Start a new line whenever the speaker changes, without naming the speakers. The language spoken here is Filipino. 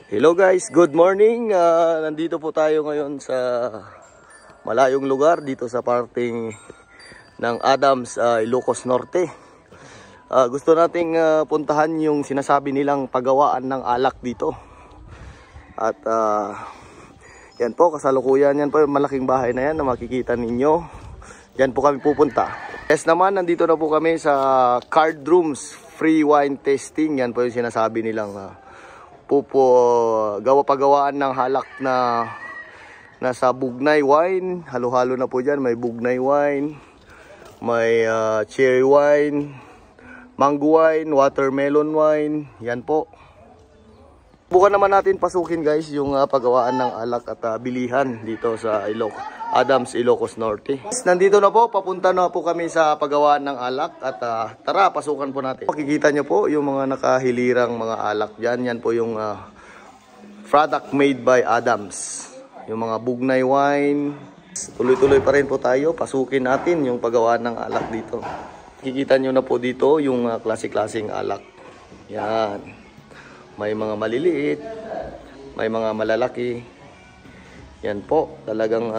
Hello guys, good morning. Nandito po tayo ngayon sa malayong lugar dito sa parting ng Adams, Ilocos Norte. Gusto nating puntahan yung sinasabi nilang pagawaan ng alak dito. At yan po, kasalukuyan yan po yung malaking bahay na yan na makikita ninyo. Yan po kami pupunta. Yes naman, nandito na po kami sa card rooms, free wine tasting. Yan po yung sinasabi nilang pagawaan ng halak na nasa bugnay wine. Halo-halo na po dyan. May bugnay wine, may cherry wine, mango wine, watermelon wine. Yan po. Bukan naman natin pasukin guys yung pagawaan ng alak at bilihan dito sa Adams, Ilocos Norte. Nandito na po, papunta na po kami sa pagawaan ng alak at tara, pasukan po natin. Makikita nyo po yung mga nakahilirang mga alak dyan. Yan po yung product made by Adams. Yung mga bugnay wine. Tuloy-tuloy pa rin po tayo, pasukin natin yung pagawaan ng alak dito. Makikita nyo na po dito yung klase-klaseng alak. Yan. May mga maliliit, may mga malalaki. Yan po, talagang